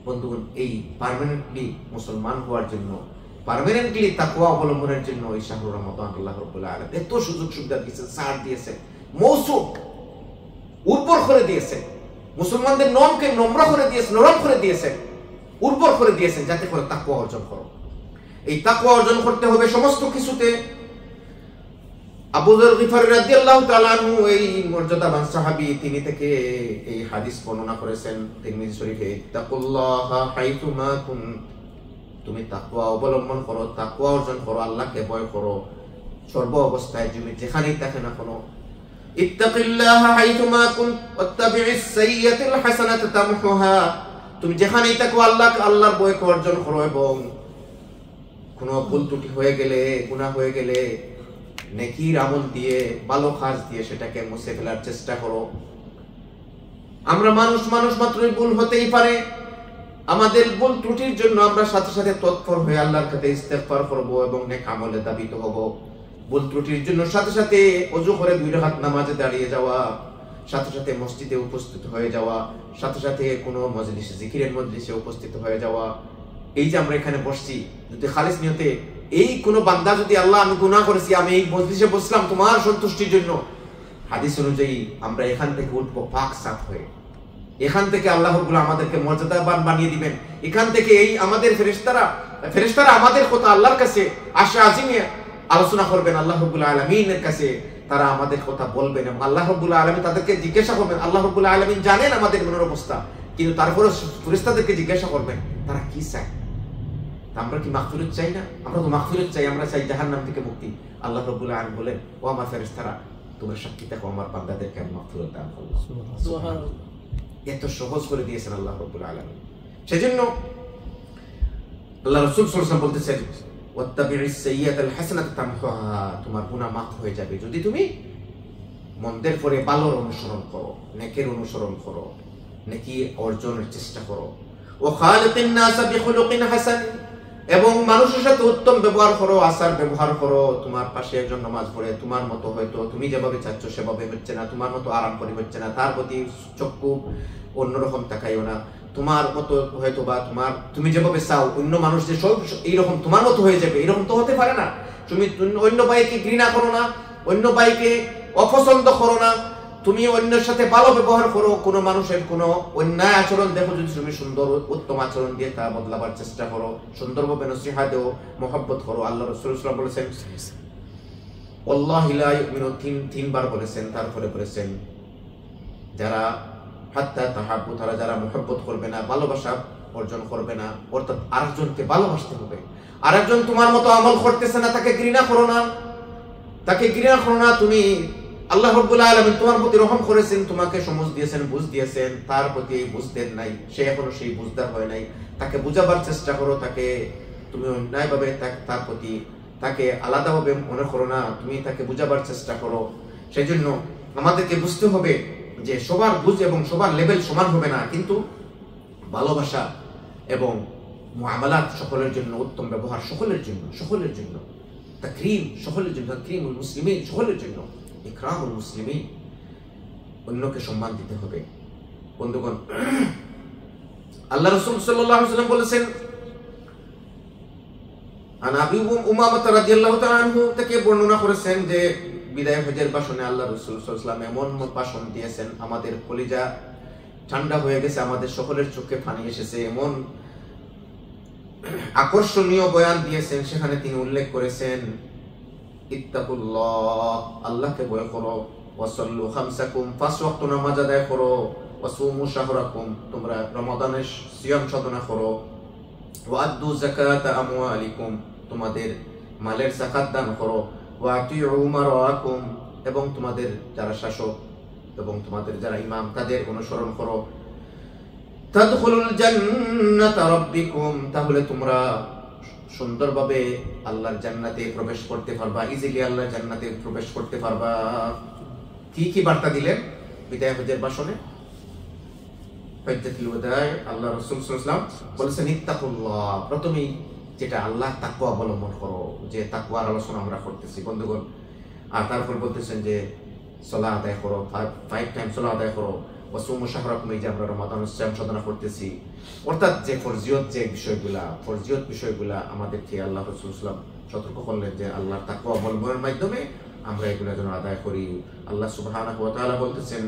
বন্ধুগণ, এই পার্মানেন্টলি মুসলমান হওয়ার জন্য, পার্মানেন্টলি তাকওয়া অবলম্বনের জন্য এই শাহরুর রমাদান আল্লাহ রাব্বুল আলামিন এত সুযোগ সুবিধা দিয়েছেন, ছাড় দিয়েছেন, মৌসুম উর্বর করে দিয়েছেন, মুসলমানদের নমকে নম্র করে দিয়েছেন, নরম করে দিয়েছেন, উর্বর করে দিয়েছেন, যাতে করে তাকওয়া অর্জন করো। এই তাকওয়া অর্জন করতে হবে সমস্ত কিছুতে। আবু যর গিফারী রাদিয়াল্লাহু তাআলা আনহু, এই মর্যাদাবান সাহাবী, তিনি থেকে এই হাদিস বর্ণনা করেছেন তিরমিজি শরীফে, তাকুল্লাহা হাইতুমা কুনতুম, তুমি তাকওয়া অবলম্বন করো, তাকওয়া অর্জন করো, আল্লাহকে ভয় করো সর্ব অবস্থায়, তুমি যেখানেই থাকো না কেন। ইত্তাকিল্লাহা হাইতুমা কুনত ওয়াত্তাবি'is সাইয়্যাতাল হাসানাতা তামহুহা, তুমি যেখানেই থাকো আল্লাহর ভয় অর্জন করো, এবং কোনো ভুল ত্রুটি হয়ে গেলে, গুনাহ হয়ে গেলে নেকির আমল দিয়ে, ভালো কাজ দিয়ে সেটাকে মুছে ফেলার চেষ্টা করো। আমরা মানুষ মাত্রই ভুল হতেই পারে, আমাদের ভুল ত্রুটির জন্য আমরা সাথে সাথে তৎপর হয়ে আল্লাহর কাছে ইস্তেগফার করব এবং নেক আমলে দাবিত হব। ভুল ত্রুটির জন্য সাথে সাথে ওযু করে 2 রাকাত নামাজে দাঁড়িয়ে যাওয়া, সাথে সাথে মসজিদে উপস্থিত হয়ে যাওয়া, সাথে সাথে কোনো মজলিসে, জিকিরের মজলিসে উপস্থিত হয়ে যাওয়া। এই যে আমরা এখানে বসছি, যদি খালিস নিয়তে এই কোন বান্দা যদি, আল্লাহ আমি গুনাহ করেছি, আমি এই মজলিসে বসলাম তোমার সন্তুষ্টির জন্য, হাদিস অনুযায়ী আমরা এখান থেকে উঠবো পাক সাফ হয়ে। এখান থেকে আল্লাহ রাব্বুল আমাদেরকে মর্যাদাবান বানিয়ে দিবেন। এখান থেকে এই আমাদের ফেরেশতারা আমাদের কথা আল্লাহর কাছে আশা আজিমে আলোচনা করবেন, আল্লাহ রাব্বুল আলামিনের কাছে তারা আমাদের কথা বলবেন, এবং আল্লাহ রাব্বুল আলামিন তাদেরকে জিজ্ঞাসা করবেন। আল্লাহ রাব্বুল আলামিন জানেন আমাদের মনের অবস্থা, কিন্তু তারপরে ফেরেশতাদেরকে জিজ্ঞাসা করবেন তারা কি চায়। আমরা কি মাগফিরাত চাই না? আমরা তো মাগফিরাত চাই, আমরা চাই জাহান্নাম থেকে মুক্তি। আল্লাহ রাব্বুল আলামিন বলেন, ও আমার ফেরেশতারা, তোমরা সাক্ষী থাকো আমার বান্দাদেরকে আমি মাগফিরাত দান করব। সুবহানাল্লাহ। এত সহজ করে দিয়েছেন আল্লাহ রাব্বুল আলামিন। সেজন্য আল্লাহ রাসূল সাল্লাল্লাহু আলাইহি ওয়াসাল্লাম বলতেছেন, ওয়াত্তাবি'is সাইয়্যাতাল হাসানাতা তামহুহা, তোমার গুনাহ মাফ হয়ে যাবে যদি তুমি মন্দের পরে ভালোর অনুসরণ করো, নেকের অনুসরণ করো, নেকি অর্জনের চেষ্টা করো। ওয়া খালিকিন নাসা বিখুলুকিন হাসান, এবং মানুষের সাথে উত্তম ব্যবহার করো, আচার ব্যবহার করো। তোমার পাশে একজন নামাজ পড়ে, তোমার মতো হয়তো তুমি যেভাবে চাচ্ছ সেভাবে হচ্ছে না, তোমার মতো আরাম করে হচ্ছে না, তার প্রতি চক্ষু অন্যরকম তাকাইও না। তোমার মতো হয়তো বা তুমি যেভাবে চাও অন্য মানুষ যে সব এইরকম তোমার মতো হয়ে যাবে, এরকম তো হতে পারে না। তুমি অন্য ভাইকে ঘৃণা করো না, অন্য ভাইকে অপছন্দ করো না, তুমি অন্যের সাথে ভালো ব্যবহার করো, কোনো মানুষের কোনো অন্যায় আচরণ দেখো, যদি তুমি সুন্দর উত্তম আচরণ দিয়ে তা বদলাবার চেষ্টা করো, সুন্দরভাবে নসিহত দেও, মহব্বত করো। আল্লাহ রাসূল সাল্লাল্লাহু আলাইহি ওয়াসাল্লাম বলেছেন ওয়াল্লাহি লা ইউমিনু, তিনবার বলেছেন। তারপরে বলেছেন যারা হাত্তা তাহাব্বু, তারা যারা মহব্বত করবে না, ভালোবাসা অর্জন করবে না, অর্থাৎ আরেকজনকে ভালোবাসতে হবে। আরেকজন তোমার মতো আমল করতেছে না, তাকে ঘৃণা করো না, তাকে ঘৃণা করো না। তুমি আল্লাহ রাব্বুল আলামিন তোমার প্রতি রহম করেছেন, তোমাকে সমঝ দিয়েছেন, বুঝ দিয়েছেন, তার প্রতি বুঝ দেন নাই, সে এখনো সেই বুঝদার হয় নাই। তাকে বুঝাবার চেষ্টা করো, তাকে তুমি অন্যায়ভাবে তার প্রতি তাকে আলাদাভাবে মনে করো না, তুমি তাকে বুঝাবার চেষ্টা করো। সেই জন্য আমাদেরকে বুঝতে হবে যে সবার বুঝ এবং সবার লেভেল সমান হবে না, কিন্তু ভালোবাসা এবং মুআমালাত সকলের জন্য, উত্তম ব্যবহার সকলের জন্য, সকলের জন্য, তাকরীম সকলের জন্য, তাকরীমুল মুসলিমিন সকলের জন্য, ইকরামুল মুসলিমিন, অন্যকে সম্মান দিতে হবে। বন্ধুগণ, আল্লাহ রাসূল সাল্লাল্লাহু আলাইহি ওয়াসাল্লাম বলেছেন, আবু উমামা রাদিয়াল্লাহু তাআলা আনহু থেকে বর্ণনা করেছেন যে বিদায় হজের ভাষণে আল্লাহ রাসূল সাল্লাল্লাহু আলাইহি ওয়াসাল্লাম এমন ভাষণ দিয়েছেন, আমাদের কলিজা ঠান্ডা হয়ে গেছে, আমাদের সকলের চোখে পানি এসেছে। এমন আকর্ষণীয় বয়ান দিয়েছেন, সেখানে তিনি উল্লেখ করেছেন ইত্তাকুল্লাহ, আল্লাহকে ভয় করো, ওয়াসাল্লু খামসাকুম, পাঁচ ওয়াক্ত নামাজ আদায় করো, ওয়াসুমু শাহরাকুম, তোমরা রমাদানের সিয়াম সাধনা করো, ওয়াদ্দু যাকাতা আমওয়ালিকুম, তোমাদের মালের যাকাত দান করো, ওয়াতিউ উমারাকুম, এবং তোমাদের যারা শাসক এবং তোমাদের যারা ইমাম তাদের অনুসরণ করো, তাদখুলুল জান্নাতা রাব্বিকুম, তাহলে তোমরা সুন্দরভাবে আল্লাহর জান্নাতে প্রবেশ করতে পারবা, ইজিলি আল্লাহর জান্নাতে প্রবেশ করতে পারবা। কি কি বার্তা দিলেন বিদায় হজের ভাষণে? হজ্জাতুল ওয়াদায় আল্লাহ রাসূল সাল্লাল্লাহু আলাইহি ওয়াসাল্লাম বলেছেন ইত্তাকুল্লাহ, প্রথমেই যেটা আল্লাহ তাকওয়া অবলম্বন করো, যে তাকওয়ার আলোচনা আমরা করতেছি বন্ধুগণ। আর তারপর বলতেছেন যে সালাত আদায় করো, 5 টাইম সালাত আদায় করো, ওয়াসুমু শাহরাকুম, এই যে আমরা রমাদানের সিয়াম সাধনা করতেছি, অর্থাৎ যে ফরজিয়ত বিষয়গুলা আমাদেরকে আল্লাহ রাসূল সাল্লাল্লাহু আলাইহি ওয়াসাল্লাম সতর্ক করলেন যে আল্লাহর তাকওয়া অবলম্বনের মাধ্যমে আমরা এগুলা যেন আদায় করি। আল্লাহ সুবহানাহু ওয়া তাআলা বলতেছেন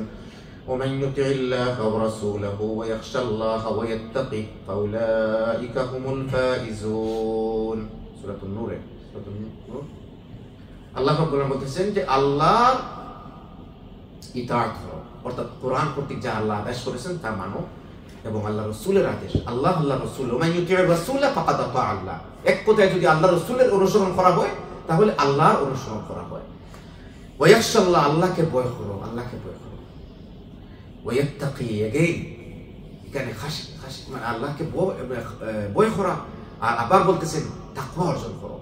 ومن يطع الله ورسوله ويخشى الله ويتقه فأولئك هم الفائزون, সূরা নূর। আল্লাহ রাব্বুল আলামিন বলতেছেন যে আল্লাহর ইতাআত করো, অর্থাৎ কোরআন কর্তৃক যা আল্লাহ আদেশ করেছেন তা মানো, এবং আল্লাহ রাসূলের আদেশ, আল্লাহ রাসূল, ওমান ইউতি'র রাসূল ফাকাদ আতা আল্লাহ, এক কথায় যদি আল্লাহ রাসূলের অনুসরণ করা হয় তাহলে আল্লাহর অনুসরণ করা হয়। ওয়া ইয়াখশাল্লাহ, আল্লাহকে ভয় করো, আল্লাহকে ভয় করো। ওয়াত্তাকি, এগেইন এখানে খাশি মানে আল্লাহকে ভয় করা, আর আবার বলতেছেন তাকওয়া অর্জন করো।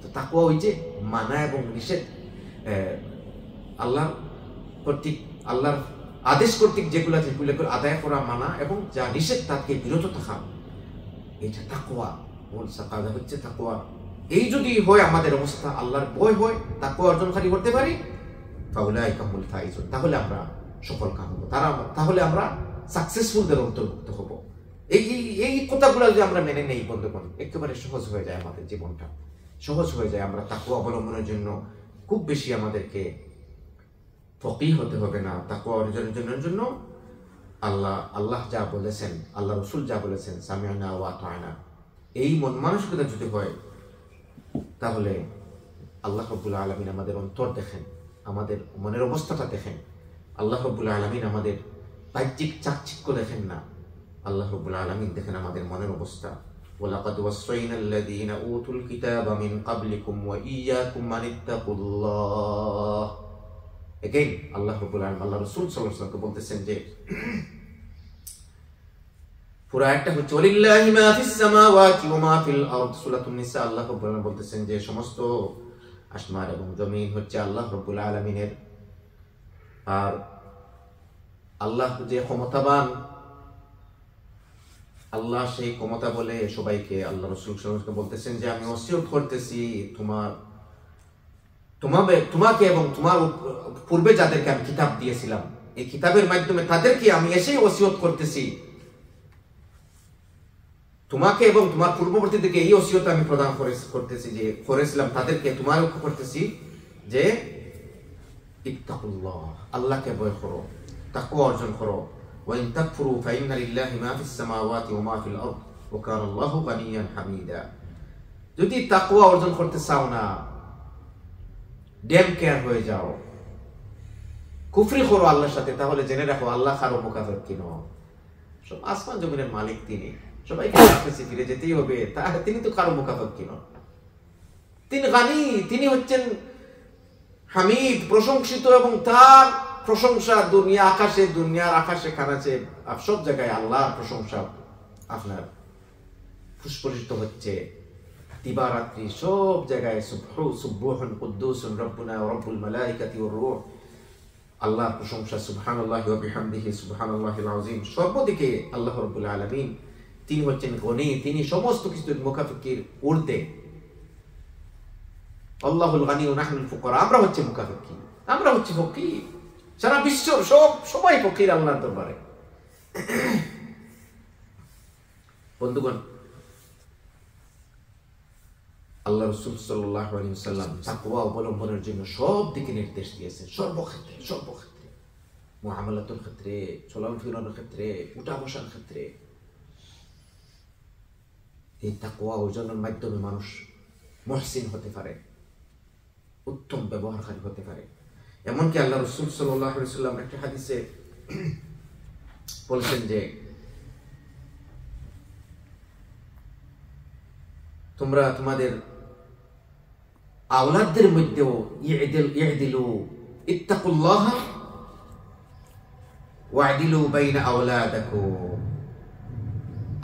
তো তাকওয়া ওই যে মানা এবং নিষেধ, আল্লাহর কর্তৃক, আল্লাহর আদেশ কর্তৃক যেগুলো আদায় করা, মানা, এবং যা নিষেধ তাকে বিরত থাকা, এটা তাকওয়া। সাকাদা হচ্ছে তাকওয়া। এই যদি হয় আমাদের অবস্থা, আল্লাহর ভয় হয়, তাকওয়া অর্জনকারী করতে পারি, ফাউলাইকা হুমুল ফাইজুন, তাহলে আমরা সফল কাম হবো, তাহলে আমরা সাকসেসফুলদের অন্তর্ভুক্ত হব। এই কথাগুলো যদি আমরা মেনে নেই বন্ধুগণ, একেবারে সহজ হয়ে যায় আমাদের জীবনটা, সহজ হয়ে যায়। আমরা তাকওয়া অবলম্বনের জন্য খুব বেশি আমাদেরকে ফকিহ হতে হবে না। তাকওয়া অর্জনের জন্য আল্লাহ যা বলেছেন, আল্লাহ রাসূল যা বলেছেন, সামি'না ওয়া আতা'না, এই মন মানসিকতা যদি হয়, তাহলে আল্লাহ রাব্বুল আলামিন আমাদের অন্তর দেখেন, আমাদের মনের অবস্থাটা দেখেন। আল্লাহ রাব্বুল আলামিন আমাদের বাহ্যিক চাকচিক্য দেখেন না, আল্লাহ রাব্বুল আলামিন দেখেন আমাদের মনের অবস্থা। ওয়ালাকাদ ওয়াসাইনাল লাযীনা উতুল কিতাবা মিন ক্বাবলিকুম ওয়া ইয়্যাকুম আনিত্তাকুল্লাহ। এগেইন আল্লাহ রাব্বুল আলামিন আল্লাহ রাসূল সাল্লাল্লাহু আলাইহি ওয়াসাল্লামকে বলতেছেন যে পুরো একটা হচ্ছে ওয়ালিল্লাহি মা ফিস সামাওয়াতি ওয়া মা ফিল আরদ, সূরাতুন নিসা। আল্লাহ রাব্বুল আলামিন বলতেছেন যে সমস্ত আসমান এবং জমিন হচ্ছে আল্লাহ রাব্বুল আলামিনের, আর আল্লাহ যে ক্ষমতাবান, আল্লাহ সেই ক্ষমতা বলে সবাইকে, আল্লাহ রাসূল সাল্লাল্লাহু আলাইহি ওয়াসাল্লাম বলতেছেন যে আমি ওসিয়ত করতেছি তোমাকে এবং তোমার পূর্বে যাদেরকে আমি কিতাব দিয়েছিলাম, এই কিতাবের মাধ্যমে তাদেরকে আমি এসেই ওসিয়ত করতেছি, তোমাকে এবং তোমার পূর্ববর্তীদেরকে এই ওসিয়ত আমি প্রদান করতেছি, যে করেছিলাম তাদেরকে তোমার করতেছি, যে ইত্তাকুল্লাহ, আল্লাহকে ভয় করো, তাকওয়া অর্জন করো। ওয়া ইন তাকফুরু ফাইন্না লিল্লাহি মা ফিস সামাওয়াতি ওয়া মা ফিল আরদ ওয়া কানা আল্লাহু গানিয়ান হামিদা। যদি তাকওয়া অর্জন করতে চাও না, ড্যাম কেয়ার হয়ে যাও, কুফরি করো আল্লাহর সাথে, তাহলে জেনে রাখো আল্লাহ কারো মুখাফের কি নয়। সব আসমান জমিনের মালিক তিনি, সবাইকে কাছে ফিরে যেতেই হবে, তিনি তো কারো মুখাফের কি নয়। তিনি গানি, তিনি হচ্ছেন হামিদ, প্রশংসিত, এবং তার প্রশংসা দুনিয়া আকাশে, দুনিয়ার আকাশে খানাচে সব জায়গায় আল্লাহর প্রশংসা আপনার পুষ্পরিত হচ্ছে। দিবারাত্রি সব জায়গায় সুবহুন কুদ্দুসুন রব্বুনা ওয়া রব্বুল মালাইকাতি ওয়ার রূহ, আল্লাহর প্রশংসা, সুবহানাল্লাহি ওয়া বিহামদিহি সুবহানাল্লাহিল আযীম। সর্বদিকে আল্লাহ রাব্বুল আলামিন তিনি হচ্ছেন গনি, তিনি সমস্ত কিছুর মুখাফিকির ঊর্ধ্বে। আল্লাহুল গানি ওয়া নাহনুল ফুকারা, আমরা হচ্ছে মুখাফিকির, আমরা হচ্ছে ফকির। সারা বিশ্বর সবাই ফকির আল্লাহর দরবারে। বন্ধুগণ, আল্লাহ রাসূল সাল্লাল্লাহু আলাইহি ওয়াসাল্লাম তাকওয়া অবলম্বনের জন্য সব দিকে নির্দেশ দিয়েছেন, সর্বক্ষেত্রে, সর্বক্ষেত্রে, মুআমালাতুল ক্ষেত্রে, চলন ফিরনের ক্ষেত্রে, উঠা বসার ক্ষেত্রে। এই তাকওয়া অর্জনের মাধ্যমে মানুষ মুহসিন হতে পারে, উত্তম ব্যবহারকারী হতে পারে। এমনকি আল্লাহ রাসূল সাল্লাল্লাহু আলাইহি ওয়াসাল্লাম একটা হাদিসে বলেছেন যে তোমরা তোমাদের আওলাদদের মধ্যেও ইদিলু ইত্তাকুল্লাহ ওয়াদিলু বাইনা আওলাদাকুম,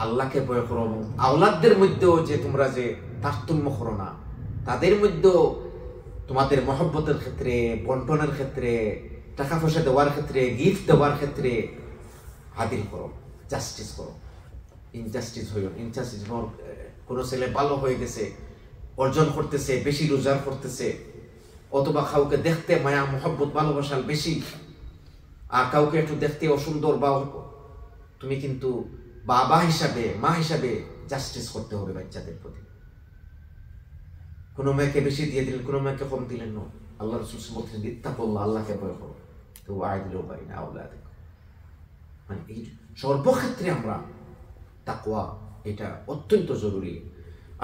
আল্লাহকে ভয় করো, আওলাদদের মধ্যেও যে তোমরা যে তারতম্য করো না, তাদের মধ্যেও তোমাদের মহব্বতের ক্ষেত্রে, বন্টনের ক্ষেত্রে, টাকা পয়সা দেওয়ার ক্ষেত্রে, গিফট দেওয়ার ক্ষেত্রে আদিল করো, জাস্টিস করো, ইনজাস্টিস হইও। ইনজাস্টিস, কোনো ছেলে ভালো হয়ে গেছে, অর্জন করতেছে, বেশি রোজগার করতেছে, অথবা কাউকে দেখতে মায়া মহব্বত ভালোবাসার বেশি, আর কাউকে একটু দেখতে অসুন্দর, বা তুমি কিন্তু বাবা হিসাবে, মা হিসাবে জাস্টিস করতে হবে বাচ্চাদের প্রতি। কোনো মেয়েকে বেশি দিয়ে দিলেন, কোনো মেয়েকে কম দিলেন না। আল্লাহ রাসূল বলছেন ইত্তাকুল্লাহ, আল্লাহকে ভয় করো, তো আদিলু বাইনা আওলাদিকুম। মানে এই সর্বক্ষেত্রে আমরা তাকওয়া, এটা অত্যন্ত জরুরি।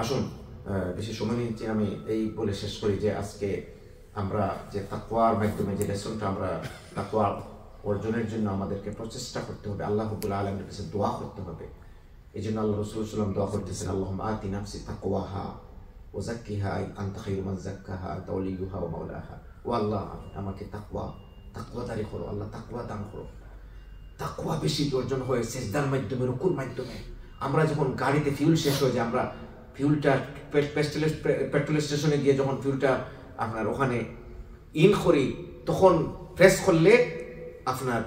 আসুন, বেশি সময় নিচ্ছি, আমি এই বলে শেষ করি যে আজকে আমরা যে তাকওয়ার মাধ্যমে যে লেসনটা, আমরা তাকওয়া অর্জনের জন্য আমাদেরকে প্রচেষ্টা করতে হবে, আল্লাহ রাব্বুল আলামিনের কাছে দোয়া করতে হবে। এই জন্য আল্লাহ রাসূল সাল্লাল্লাহু আলাইহি ওয়াসাল্লাম দোয়া করতেছেন, আল্লাহুম্মা আতি নাফসি তাকওয়াহা ওয়া যাক্কিহা আনতা খায়রু মান যাক্কাহা আনতা ওয়ালিয়ুহা ওয়া মাওলাহা। ও আল্লাহ, আমাকে তাকওয়াদারি করো, আল্লাহ তাকওয়া দান করো। তাকওয়া বেশি অর্জন হয় সিজদার মাধ্যমে, রুকুর মাধ্যমে। আমরা যখন গাড়িতে ফিউল শেষ হয়ে যায়, আমরা ফিউলটা পেট্রোল স্টেশনে গিয়ে যখন ফিউলটা আপনার ওখানে ইন করি, তখন প্রেস করলে আপনার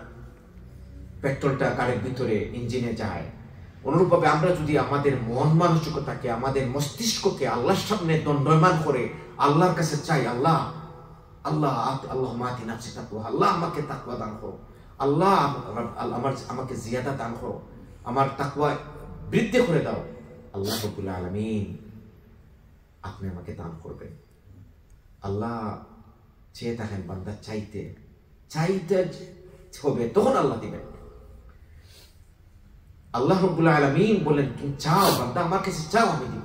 পেট্রোলটা গাড়ির ভিতরে ইঞ্জিনে যায়। অনুরূপভাবে আমরা যদি আমাদের মন মানসিকতাকে, আমাদের মস্তিষ্ককে আল্লাহর সামনে দণ্ডায়মান করে আল্লাহর কাছে চাই, আল্লাহ আল্লাহ আল্লাহুম্মা আতি নাফসি তাকওয়া, আল্লাহ আমাকে তাকওয়া দান করো, আল্লাহ আমাকে জিয়াদা দান করো, আমার তাকওয়া বৃদ্ধি করে দাও, আল্লাহ রাব্বুল আলামিন আপনি আমাকে দান করবেন। আল্লাহ চেয়ে থাকেন, বান্দা চাইতে হবে, তখন আল্লাহ দিবেন। আল্লাহ রাব্বুল আলামিন বলেন, তুমি চাও বান্দা, আমার কাছে চাও, আমি দিব।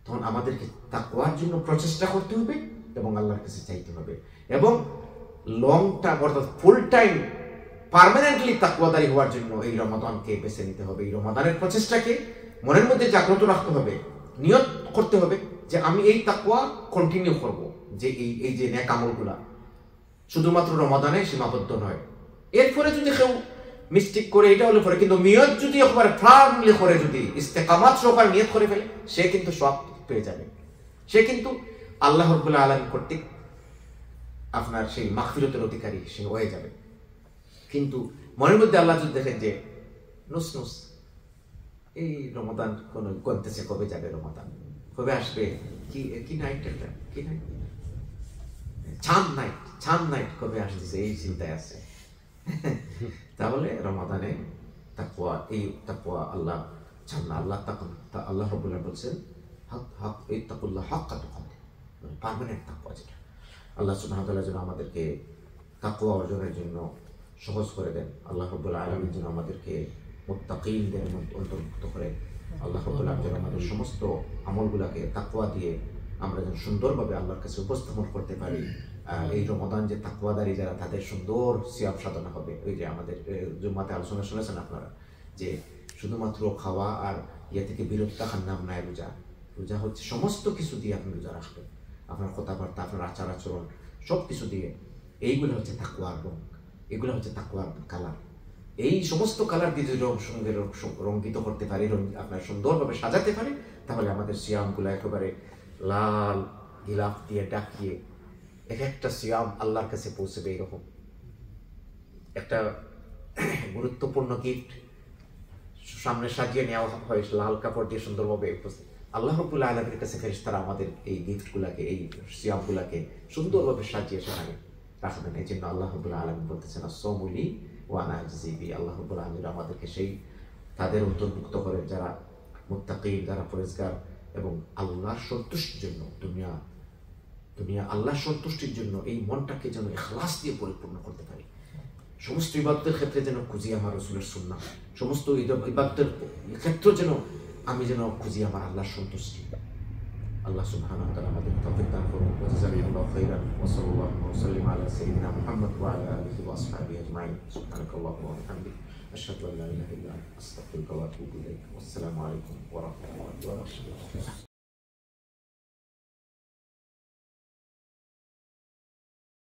তখন আমাদেরকে তাকওয়ার জন্য প্রচেষ্টা করতে হবে এবং আল্লাহর কাছে চাইতে হবে, এবং লং টার্ম অর্থাৎ ফুল টাইম পার্মানেন্টলি তাকওয়াদারি হওয়ার জন্য এই রমাদানকে বেছে নিতে হবে। এই রমাদানের প্রচেষ্টাকে মনের মধ্যে জাগ্রত রাখতে হবে, নিয়ত করতে হবে যে আমি এই তাকওয়া কন্টিনিউ করব, যে এই যে নেক আমলগুলা শুধুমাত্র রমাদানে সীমাবদ্ধ নয়। এরপরে যদি কেউ মিস্টেক করে, এটা হলে পরে, কিন্তু নিয়ত যদি একবার ফার্মলি করে, যদি ইস্তেকামাত সহকারে নিয়ত করে ফেলে, সে কিন্তু সব পেয়ে যাবে, সে কিন্তু আল্লাহ রাব্বুল আলামিন কর্তৃক আপনার সেই মাগফিরাতের অধিকারী সে হয়ে যাবে। কিন্তু মনের মধ্যে আল্লাহ যদি দেখেন যে নুস এই রমাদান কোন গন্তেছে, কবে যাবে রমাদান, কবে আসবে, কি নাইট, একটা কি নাইট, চাঁদ নাইট কবে আসতেছে, এই চিন্তায় আছে, তাহলে রমাদানে তাকওয়া, এই তাকওয়া আল্লাহ চান না। আল্লাহ রাব্বুল আলামিন বলছেন ইত্তাকুল্লাহ হাক্কা তুকাতিহ, মানে পার্মানেন্ট তাকওয়া যেটা। আল্লাহ সুবহানাহু ওয়া তাআলা যেন আমাদেরকে তাকওয়া অর্জনের জন্য সহজ করে দেন। আল্লাহ রাব্বুল আলামিন যেন আমাদেরকে মুত্তাকিনদের অন্তর্ভুক্ত করে। আল্লাহ রাব্বুল আলামিন যেন আমাদের সমস্ত আমলগুলোকে তাকওয়া দিয়ে আমরা যেন সুন্দরভাবে আল্লাহর কাছে উপস্থাপন করতে পারি। এই রমাদান যে তাকওয়াদারী যারা, তাদের সুন্দর সিয়াম সাধনা হবে। ওই যে আমাদের জুম্মাতে আলোচনা শুনেছেন আপনারা, যে শুধুমাত্র খাওয়া আর ইয়ে থেকে বিরত থাকার নাম নাই রোজা। রোজা হচ্ছে সমস্ত কিছু দিয়ে আপনি রোজা রাখবেন, আপনার কথাবার্তা, আপনার আচার আচরণ, সব কিছু দিয়ে। এইগুলো হচ্ছে তাকওয়ার রং, এগুলো হচ্ছে তাকওয়ার কালার। এই সমস্ত কালার দিয়ে যদি সঙ্গে রঙ্গিত করতে পারি, আপনার সুন্দরভাবে সাজাতে পারি, তাহলে আমাদের সিয়ামগুলো একেবারে লাল গিলাফ দিয়ে ডাকিয়ে এক একটা সিয়াম আল্লাহর কাছে পৌঁছবে। এরকম একটা গুরুত্বপূর্ণ গিফট সামনে সাজিয়ে নেওয়া হয় লাল কাপড় দিয়ে সুন্দরভাবে। আল্লাহ রাব্বুল আলামিনের কাছে ফেরেশতারা আমাদের এই গিফটগুলোকে, এই সিয়ামগুলোকে সুন্দরভাবে সাজিয়ে সেখানে রাখবেন। এই জন্য আল্লাহ রাব্বুল আলামিন বলতেছেন, আস-সাওমু লি ওয়া আনা আজজি বিহি। আল্লাহ রাব্বুল আলামিন আমাদেরকে সেই তাদের অন্তর্ভুক্ত করেন যারা মুত্তাকিন, যারা পরেজগার এবং আল্লাহর সন্তুষ্টির জন্য, দুনিয়া আল্লাহর সন্তুষ্টির জন্য এই মনটাকে যেন ইখলাস দিয়ে পরিপূর্ণ করতে পারি। সমস্ত ইবাদতের ক্ষেত্রে যেন খুঁজি আমার রাসূলের সুন্নাহ, সমস্ত ইবাদতের ক্ষেত্রে যেন আমি যেন খুঁজি আমার আল্লাহর সন্তুষ্টি। আল্লাহ সুবহানাহু ওয়া তাআলা আমাদের তৌফিক দান করুন। জাযাকাল্লাহু খাইরান ওয়া সাল্লাল্লাহু ওয়া সাল্লাম আলা সাইয়্যিদিনা মুহাম্মদ ওয়া আলা আলিহি ওয়া আসহাবিহি আজমাইন। সুবহানাকাল্লাহু ওয়া বিহামদিক, আশহাদু আল্লা ইলাহা ইল্লা আনতা, আস্তাগফিরুকা ওয়া আতুবু ইলাইক। ওয়াসসালামু আলাইকুম ওয়া রাহমাতুল্লাহি ওয়া বারাকাতুহু।